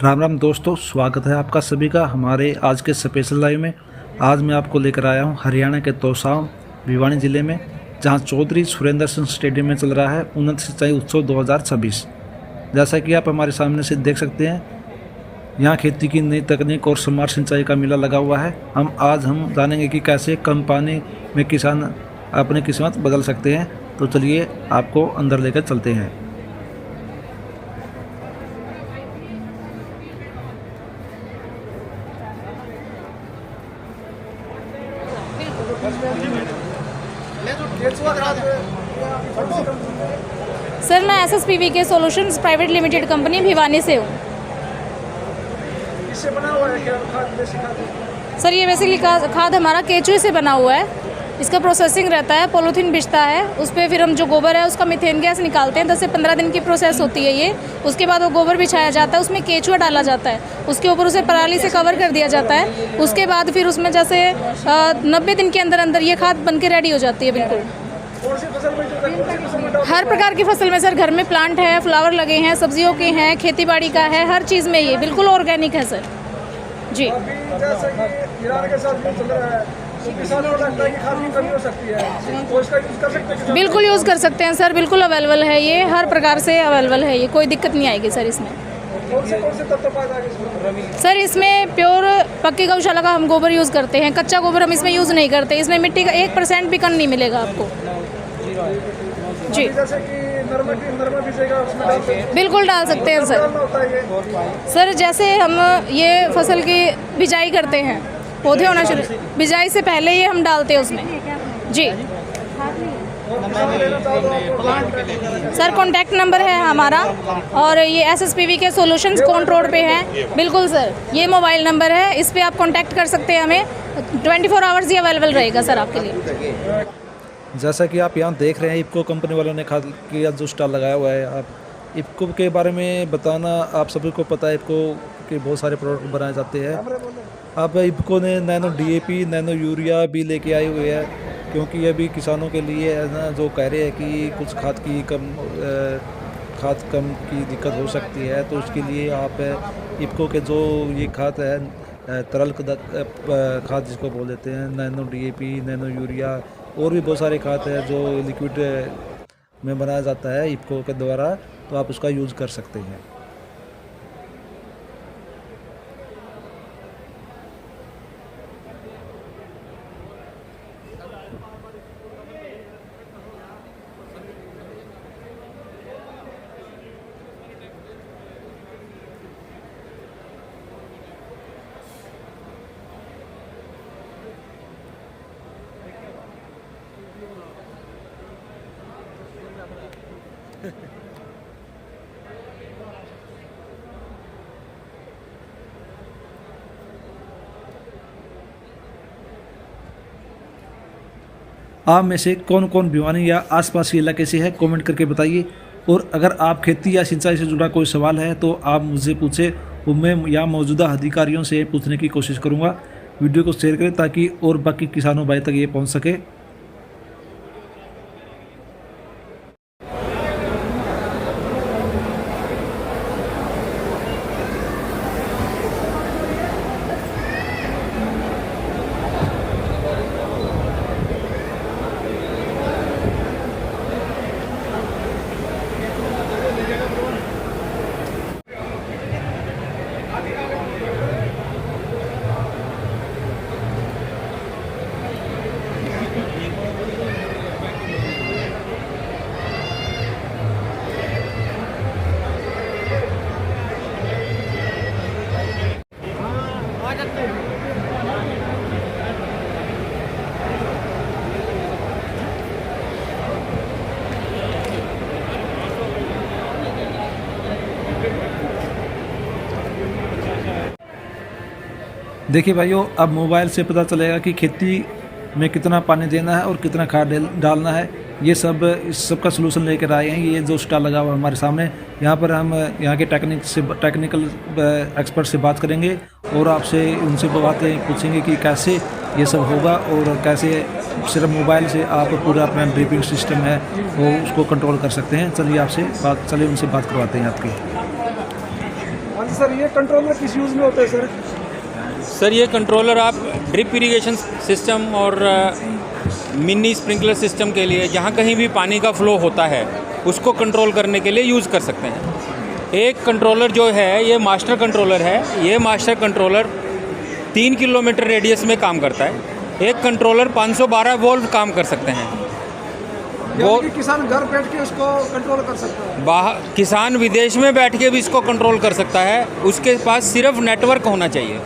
राम राम दोस्तों, स्वागत है आपका सभी का हमारे आज के स्पेशल लाइव में। आज मैं आपको लेकर आया हूं हरियाणा के तोसाम भिवानी ज़िले में, जहां चौधरी सुरेंद्र सिंह स्टेडियम में चल रहा है उन्नत सिंचाई उत्सव 2026। जैसा कि आप हमारे सामने से देख सकते हैं, यहां खेती की नई तकनीक और स्मार्ट सिंचाई का मेला लगा हुआ है। आज हम जानेंगे कि कैसे कम पानी में किसान अपनी किस्मत बदल सकते हैं। तो चलिए आपको अंदर लेकर चलते हैं। सर, मैं SSPV solutions private limited company Bhiwani से हूँ। इससे बना हुआ है क्या खाद, देसी खाद? सर, ये बेसिकली खाद हमारा केचुए से बना हुआ है। इसका प्रोसेसिंग रहता है, पॉलीथीन बिछता है, उस पर फिर हम जो गोबर है उसका मीथेन गैस निकालते हैं। 10 से 15 दिन की प्रोसेस होती है ये। उसके बाद वो गोबर बिछाया जाता है, उसमें केचुआ डाला जाता है, उसके ऊपर उसे पराली से कवर कर दिया जाता है। उसके बाद फिर उसमें जैसे 90 दिन के अंदर अंदर ये खाद बन के रेडी हो जाती है। बिल्कुल कौन सी फसल में हर प्रकार की फसल में सर, घर में प्लांट है, फ्लावर लगे हैं, सब्जियों के हैं, खेती बाड़ी का है, हर चीज़ में ये बिल्कुल ऑर्गेनिक है सर जी। अभी जैसे कि ईरान के साथ भी चल रहा है, तो किसानों को लगता है कि खाद की कमी हो सकती है, तो इसका यूज़ कर सकते हैं? बिल्कुल यूज़ कर सकते हैं सर, बिल्कुल अवेलेबल है ये, हर प्रकार से अवेलेबल है ये, कोई दिक्कत नहीं आएगी सर इसमें। कौन से तत्व पाए जाएंगे इसमें? सर, इसमें प्योर पक्की गौशाला का हम गोबर यूज़ करते हैं, कच्चा गोबर हम इसमें यूज़ नहीं करते। इसमें मिट्टी का 1% भी कण नहीं मिलेगा आपको जी। जैसे कि नरमा बीजेगा उसमें डाल सकते हैं? बिल्कुल डाल सकते हैं सर। डालना होता है ये? सर, जैसे हम ये फसल की बिजाई करते हैं, पौधे होना शुरू, बिजाई से पहले ये हम डालते हैं उसमें जी। किसान लेना चाहो तो आपको सर, कॉन्टैक्ट नंबर है हमारा, और ये SSPV सॉल्यूशंस कौंट रोड पे है। बिल्कुल सर, ये मोबाइल नंबर है, इस पे आप कॉन्टैक्ट कर सकते हैं हमें। 24 आवर्स ये अवेलेबल रहेगा सर आपके लिए। जैसा कि आप यहाँ देख रहे हैं, इफ़को कंपनी वालों ने खाद का जो स्टॉल लगाया हुआ है। आप इफ़को के बारे में बताना, आप सभी को पता है इफ़को के बहुत सारे प्रोडक्ट बनाए जाते हैं। अब इफ़को ने नैनो DAP, नैनो यूरिया भी लेके आए हुए हैं, क्योंकि अभी किसानों के लिए है ना, जो कह रहे हैं कि कुछ खाद कम की दिक्कत हो सकती है, तो उसके लिए आप इफ़को के जो ये खाद है, तरल खाद जिसको बोल देते हैं, नैनो DAP, नैनो यूरिया और भी बहुत सारे खाद है जो लिक्विड में बनाया जाता है इफ़को के द्वारा, तो आप उसका यूज़ कर सकते हैं। आप में से कौन कौन भिवानी या आसपास के इलाके से है, कमेंट करके बताइए। और अगर आप खेती या सिंचाई से जुड़ा कोई सवाल है तो आप मुझसे पूछे, वो मैं या मौजूदा अधिकारियों से पूछने की कोशिश करूंगा। वीडियो को शेयर करें ताकि और बाकी किसानों भाई तक ये पहुंच सके। देखिए भाइयों, अब मोबाइल से पता चलेगा कि खेती में कितना पानी देना है और कितना खाद डालना है। ये सब इस सब का सलूशन लेकर आए हैं। ये जो स्टॉल लगा हुआ हमारे सामने, यहाँ पर हम यहाँ के टेक्निकल एक्सपर्ट से बात करेंगे और आपसे उनसे बातें पूछेंगे कि कैसे ये सब होगा और कैसे सिर्फ मोबाइल से आप पूरा अपना ड्रिपिंग सिस्टम है वो उसको कंट्रोल कर सकते हैं। चलिए उनसे बात करवाते हैं आपकी। सर ये कंट्रोलर किस यूज़ में होता है सर? सर ये कंट्रोलर आप ड्रिप इरिगेशन सिस्टम और मिनी स्प्रिंकलर सिस्टम के लिए जहाँ कहीं भी पानी का फ्लो होता है उसको कंट्रोल करने के लिए यूज़ कर सकते हैं। एक कंट्रोलर जो है ये मास्टर कंट्रोलर है। ये मास्टर कंट्रोलर 3 किलोमीटर रेडियस में काम करता है। एक कंट्रोलर 512 वोल्ट काम कर सकते हैं। वो यानी कि किसान घर बैठ के उसको कंट्रोल कर सकता है। बाहर किसान विदेश में बैठ के भी इसको कंट्रोल कर सकता है। उसके पास सिर्फ नेटवर्क होना चाहिए।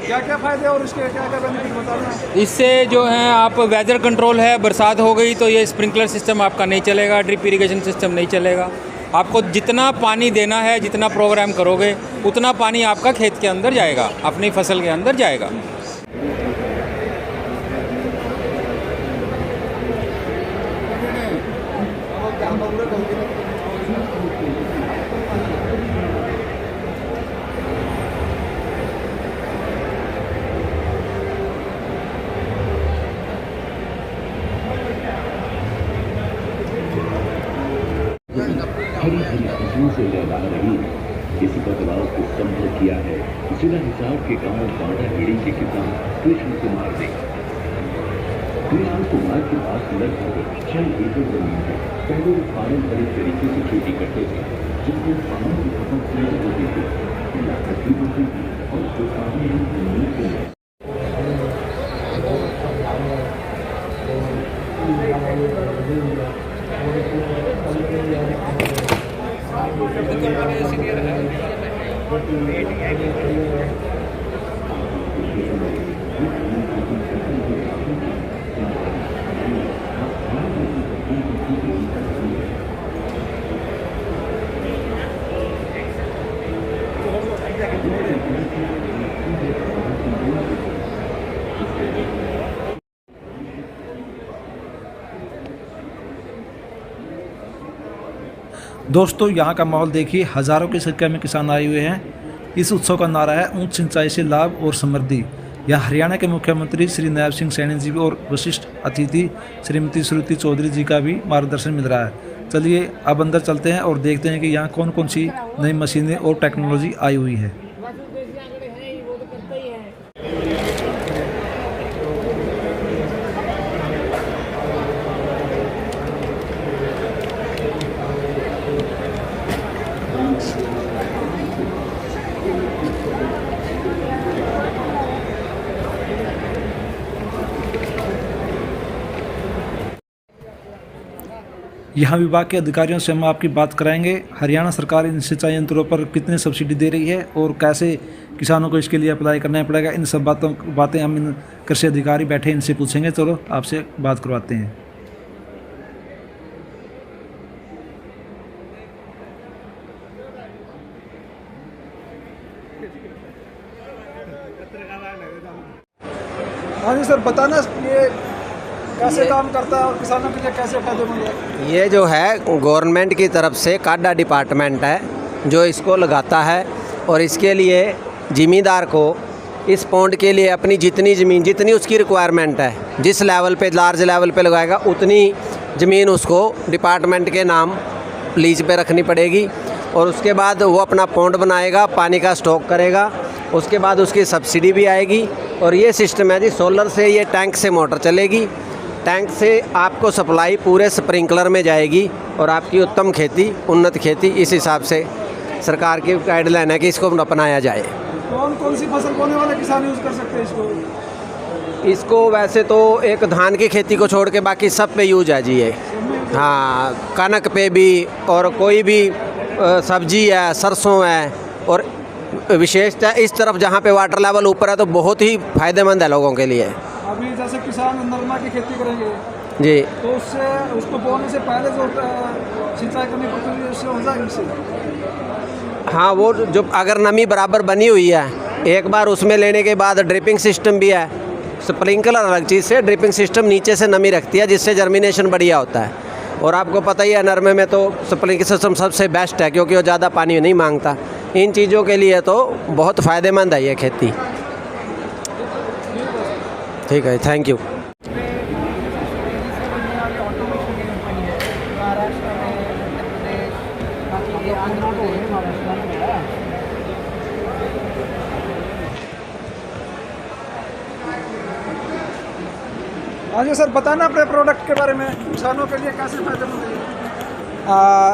क्या क्या फ़ायदे और इसके क्या क्या बेनिफिट बताना? इससे जो है आप वेदर कंट्रोल है, बरसात हो गई तो ये स्प्रिंकलर सिस्टम आपका नहीं चलेगा, ड्रिप इरिगेशन सिस्टम नहीं चलेगा। आपको जितना पानी देना है, जितना प्रोग्राम करोगे उतना पानी आपका खेत के अंदर जाएगा, अपनी फसल के अंदर जाएगा। हरी हरी खुशियों से लहरा रही इस बदलाव को संभव किया है जिला हिसार के गांव बांडाहेड़ी के किसान कृष्ण कुमार ने। कृष्ण कुमार के पास लगभग 6 एकड़ जमीन है। पहले वो पारंपरिक तरीके से खेती करते थे जिसमें पानी की खपत तेज होती थी, लागत भी होती थी और जो पानी हम जमीन के दोस्तों यहाँ का माहौल देखिए, हज़ारों की संख्या में किसान आए हुए हैं। इस उत्सव का नारा है ऊंच सिंचाई से लाभ और समृद्धि। यहाँ हरियाणा के मुख्यमंत्री श्री नायब सिंह सैनी जी और विशिष्ट अतिथि श्रीमती श्रुति चौधरी जी का भी मार्गदर्शन मिल रहा है। चलिए अब अंदर चलते हैं और देखते हैं कि यहाँ कौन कौन सी नई मशीनें और टेक्नोलॉजी आई हुई है। यहाँ विभाग के अधिकारियों से हम आपकी बात कराएंगे। हरियाणा सरकार इन सिंचाई यंत्रों पर कितनी सब्सिडी दे रही है और कैसे किसानों को इसके लिए अप्लाई करना पड़ेगा, इन सब बातें हम इन कृषि अधिकारी बैठे इनसे पूछेंगे। चलो आपसे बात करवाते हैं। हाँ जी सर, बताना ये कैसे काम करता है और किसानों के लिए कैसे फायदेमंद है? ये जो है गवर्नमेंट की तरफ से काडा डिपार्टमेंट है जो इसको लगाता है और इसके लिए ज़मींदार को इस पॉन्ड के लिए अपनी जितनी ज़मीन, जितनी उसकी रिक्वायरमेंट है, जिस लेवल पे लार्ज लेवल पे लगाएगा उतनी ज़मीन उसको डिपार्टमेंट के नाम लीज पे रखनी पड़ेगी और उसके बाद वो अपना पॉन्ड बनाएगा, पानी का स्टॉक करेगा। उसके बाद उसकी सब्सिडी भी आएगी और ये सिस्टम है जी, सोलर से ये टैंक से मोटर चलेगी, टैंक से आपको सप्लाई पूरे स्प्रिंकलर में जाएगी और आपकी उत्तम खेती, उन्नत खेती, इस हिसाब से सरकार की गाइडलाइन है कि इसको अपनाया जाए। कौन कौन सी फसल बोने वाले किसान यूज़ कर सकते हैं इसको? इसको वैसे तो एक धान की खेती को छोड़ के बाकी सब पे यूज है जी ये। हाँ, कनक पे भी और कोई भी सब्जी है, सरसों है और विशेषतः इस तरफ जहाँ पे वाटर लेवल ऊपर है तो बहुत ही फायदेमंद है लोगों के लिए। अभी जैसे किसान नरमा की खेती करेंगे जी, तो उससे उसको बोने से पहले जो सिंचाई करनी पड़ती है उससे हो जाएगी इससे? हाँ, वो जो अगर नमी बराबर बनी हुई है एक बार उसमें लेने के बाद ड्रिपिंग सिस्टम भी है। स्प्रिंकलर अलग चीज़ से, ड्रिपिंग सिस्टम नीचे से नमी रखती है जिससे जर्मिनेशन बढ़िया होता है। और आपको पता ही है नरमे में तो स्प्रिंकलर सिस्टम सबसे बेस्ट है क्योंकि वो ज़्यादा पानी नहीं मांगता। इन चीज़ों के लिए तो बहुत फ़ायदेमंद है ये खेती। ठीक है, थैंक यू। हाँ जी सर, बताना अपने प्रोडक्ट के बारे में, किसानों के लिए कैसे फायदेमंद है ये?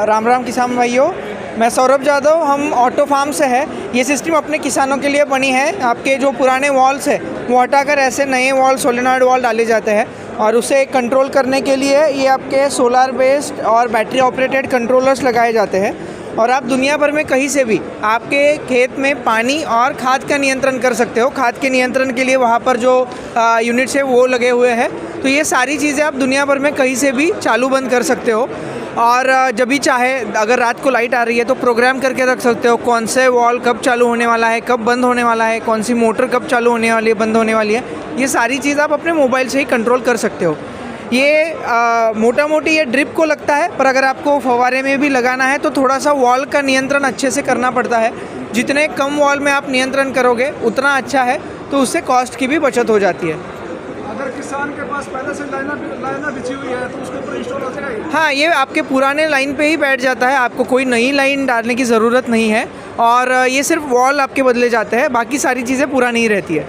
राम राम किसान भाइयों, मैं सौरभ यादव, हम ऑटो फार्म से है। ये सिस्टम अपने किसानों के लिए बनी है। आपके जो पुराने वॉल्स है वो हटाकर ऐसे नए वॉल, सोलेनॉइड वॉल डाले जाते हैं और उसे कंट्रोल करने के लिए ये आपके सोलार बेस्ड और बैटरी ऑपरेटेड कंट्रोलर्स लगाए जाते हैं और आप दुनिया भर में कहीं से भी आपके खेत में पानी और खाद का नियंत्रण कर सकते हो। खाद के नियंत्रण के लिए वहाँ पर जो यूनिट्स है वो लगे हुए हैं। तो ये सारी चीज़ें आप दुनिया भर में कहीं से भी चालू बंद कर सकते हो और जब भी चाहे, अगर रात को लाइट आ रही है तो प्रोग्राम करके रख सकते हो कौन से वॉल कब चालू होने वाला है, कब बंद होने वाला है, कौन सी मोटर कब चालू होने वाली है, बंद होने वाली है। ये सारी चीज़ आप अपने मोबाइल से ही कंट्रोल कर सकते हो। ये मोटा मोटी ये ड्रिप को लगता है, पर अगर आपको फव्वारे में भी लगाना है तो थोड़ा सा वॉल का नियंत्रण अच्छे से करना पड़ता है। जितने कम वॉल में आप नियंत्रण करोगे उतना अच्छा है, तो उससे कॉस्ट की भी बचत हो जाती है। अगर किसान के पास पहले से लाइना बिछी हुई है तो उसके ऊपर इंस्टॉल हो जाएगा ये? हाँ, ये आपके पुराने लाइन पे ही बैठ जाता है, आपको कोई नई लाइन डालने की ज़रूरत नहीं है और ये सिर्फ वॉल आपके बदले जाते हैं, बाकी सारी चीज़ें पुरानी ही रहती है।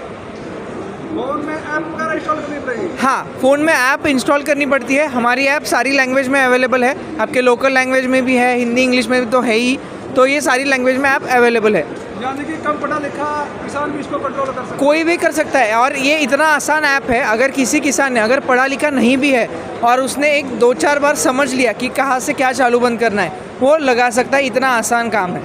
फ़ोन में ऐप वगैरह इंस्टॉल करनी पड़ेगी? हाँ, फ़ोन में ऐप इंस्टॉल करनी पड़ती है। हमारी ऐप सारी लैंग्वेज में अवेलेबल है, आपके लोकल लैंग्वेज में भी है, हिंदी इंग्लिश में भी तो है ही, तो ये सारी लैंग्वेज में ऐप अवेलेबल है। यानी कि कम पढ़ा लिखा किसान भी इसको कंट्रोल कर सकता है? कोई भी कर सकता है और ये इतना आसान ऐप है, अगर किसी किसान ने अगर पढ़ा लिखा नहीं भी है और उसने एक 2-4 बार समझ लिया कि कहाँ से क्या चालू बंद करना है, वो लगा सकता है। इतना आसान काम है।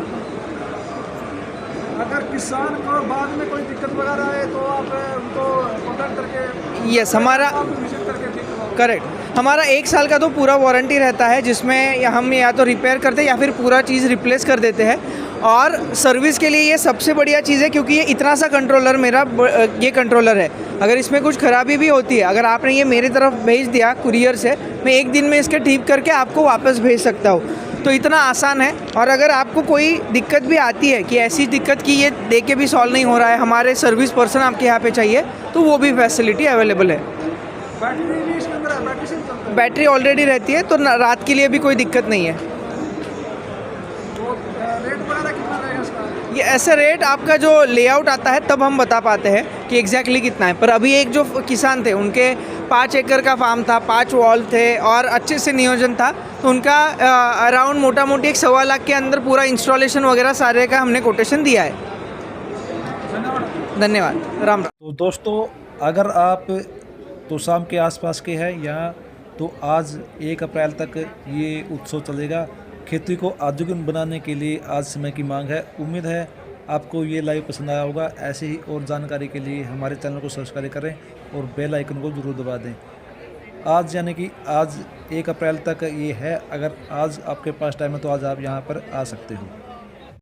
अगर किसान को बाद में कोई दिक्कत वगैरह आए तो आप उनको कॉन्टैक्ट करके यस, हमारा आप विजिट करके ठीक करवाओ? करेक्ट, हमारा 1 साल का तो पूरा वारंटी रहता है, जिसमें हम या तो रिपेयर करते हैं या फिर पूरा चीज़ रिप्लेस कर देते हैं। और सर्विस के लिए ये सबसे बढ़िया चीज़ है, क्योंकि ये इतना सा कंट्रोलर मेरा ये कंट्रोलर है, अगर इसमें कुछ ख़राबी भी होती है, अगर आपने ये मेरी तरफ भेज दिया कुरियर से, मैं 1 दिन में इसके ठीक करके आपको वापस भेज सकता हूँ। तो इतना आसान है। और अगर आपको कोई दिक्कत भी आती है कि ऐसी दिक्कत कि ये दे के भी सॉल्व नहीं हो रहा है, हमारे सर्विस पर्सन आपके यहाँ पे चाहिए, तो वो भी फैसिलिटी अवेलेबल है। बैटरी भी इसके अंदर है? बैटरी से चलता है? बैटरी ऑलरेडी रहती है, तो रात के लिए भी कोई दिक्कत नहीं है। तो रेट वगैरह कितना रहेगा इसका? ये ऐसा रेट आपका जो लेआउट आता है तब हम बता पाते हैं कि एग्जैक्टली कितना है। पर अभी एक जो किसान थे, उनके 5 एकड़ का फार्म था, 5 वॉल थे और अच्छे से नियोजन था, तो उनका अराउंड मोटा मोटी 1.25 लाख के अंदर पूरा इंस्टॉलेशन वगैरह सारे का हमने कोटेशन दिया है। धन्यवाद। राम राम। तो दोस्तों, अगर आप तोसाम के आसपास के हैं यहाँ, तो आज 1 अप्रैल तक ये उत्सव चलेगा। खेती को आधुनिक बनाने के लिए आज समय की मांग है। उम्मीद है आपको ये लाइव पसंद आया होगा। ऐसे ही और जानकारी के लिए हमारे चैनल को सब्सक्राइब करें और बेल आइकन को ज़रूर दबा दें। आज यानी कि आज 1 अप्रैल तक ये है। अगर आज आपके पास टाइम है तो आज आप यहाँ पर आ सकते हो।